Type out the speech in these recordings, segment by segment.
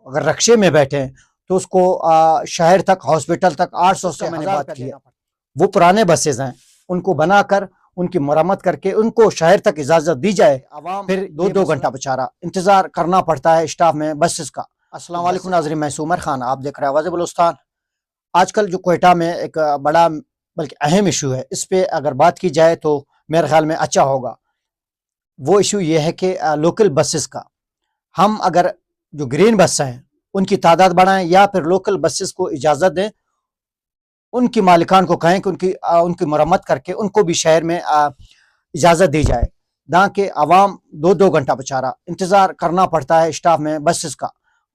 اگر رکشے میں بیٹھے تو اس کو شہر تک ہاسپٹل تک 800 سے 1000 کی ہے. وہ پرانے بسز ہیں، ان کو بنا کر ان کی مرمت کر کے ان کو شہر تک اجازت دی جائے. عوام پھر دو گھنٹہ بچارہ انتظار کرنا پڑتا ہے اسٹاف میں بسز کا. السلام علیکم ناظرین، میں عمر خان، آپ دیکھ رہے ہیں آواز بلوچستان. آج کل جو کوئٹہ میں ایک بڑا بلکہ اہم ایشو ہے، اس پہ اگر بات کی جائے تو میرے خیال میں اچھا ہوگا. وہ ایشو یہ ہے کہ لوکل بسز کا ہم اگر جو گرین بس ہیں ان کی تعداد بڑھائیں یا پھر لوکل بسز کو اجازت دیں، ان کی مالکان کو کہیں کہ ان کی مرمت کر کے ان کو بھی شہر میں اجازت دی جائے. نہ کہ عوام دو گھنٹہ بچارہ انتظار کرنا پڑتا ہے اسٹاف میں بسز کا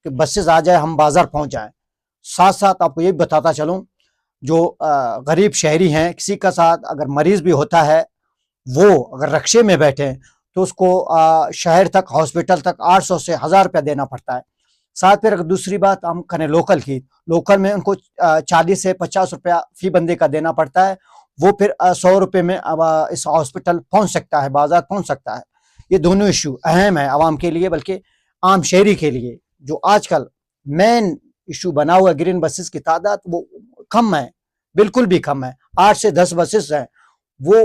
کہ بسز آ جائے ہم بازار پہنچ جائیں. ساتھ ساتھ آپ کو یہ بتاتا چلوں، جو غریب شہری ہیں، کسی کا ساتھ اگر مریض بھی ہوتا ہے، وہ اگر رکشے میں بیٹھے تو اس کو شہر تک ہاسپٹل تک 800 سے 1000 روپیہ دینا پڑتا ہے. ساتھ پھر اگر دوسری بات ہم کریں لوکل کی، لوکل میں ان کو 40 سے 50 روپیہ فی بندے کا دینا پڑتا ہے. وہ پھر 100 روپے میں اس ہاسپٹل پہنچ سکتا ہے، بازار پہنچ سکتا ہے. یہ دونوں ایشو اہم ہے عوام کے لیے، بلکہ عام شہری کے لیے. جو آج کل مین ایشو بنا ہوا گرین بسز کی تعداد وہ کم ہے، بالکل بھی کم ہے. 8 سے 10 بسز ہیں. وہ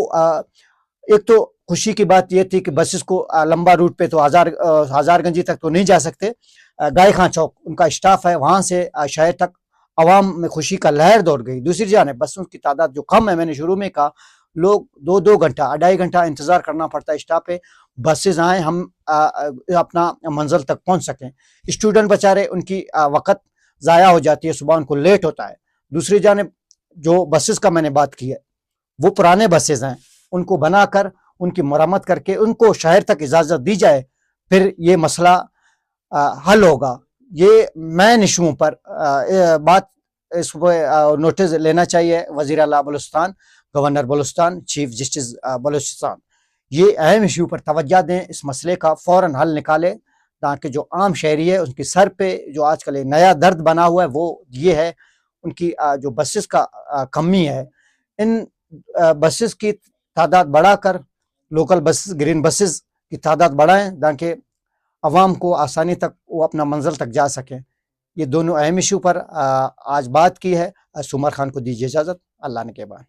ایک تو خوشی کی بات یہ تھی کہ بسز کو لمبا روٹ پہ تو ہزار گنجی تک تو نہیں جا سکتے. گائے خان چوک ان کا اسٹاف ہے، وہاں سے شہر تک عوام میں خوشی کا لہر دوڑ گئی. دوسری جانب بسوں کی تعداد جو کم ہے، میں نے شروع میں کہا، لوگ دو گھنٹہ 2.5 گھنٹہ انتظار کرنا پڑتا ہے اسٹاپ پہ. بسز آئیں ہم اپنا منزل تک پہنچ سکیں. اسٹوڈنٹ بچارے ان کی وقت ضائع ہو جاتی ہے، صبح ان کو لیٹ ہوتا ہے. دوسری جانب جو بسز کا میں نے بات کی ہے، وہ پرانے بسز ہیں، ان کو بنا کر ان کی مرمت کر کے ان کو شہر تک اجازت دی جائے، پھر یہ مسئلہ حل ہوگا. یہ مین ایشوؤں پر بات اس پہ نوٹس لینا چاہیے وزیر اعلیٰ Balochistan, governor Balochistan, chief justice Balochistan. یہ اہم ایشو پر توجہ دیں، اس مسئلے کا فوراً حل نکالیں، تاکہ جو عام شہری ہے ان کی سر پہ جو آج کل ایک نیا درد بنا ہوا ہے وہ یہ ہے، ان کی جو بسز کا کمی ہے. ان بسز کی تعداد بڑھا کر لوکل بسز، گرین بسز کی تعداد بڑھائیں، تاکہ عوام کو آسانی تک وہ اپنا منزل تک جا سکیں. یہ دونوں اہم ایشو پر آج بات کی ہے. عمر خان کو دیجیے اجازت. اللہ نے کے بعد.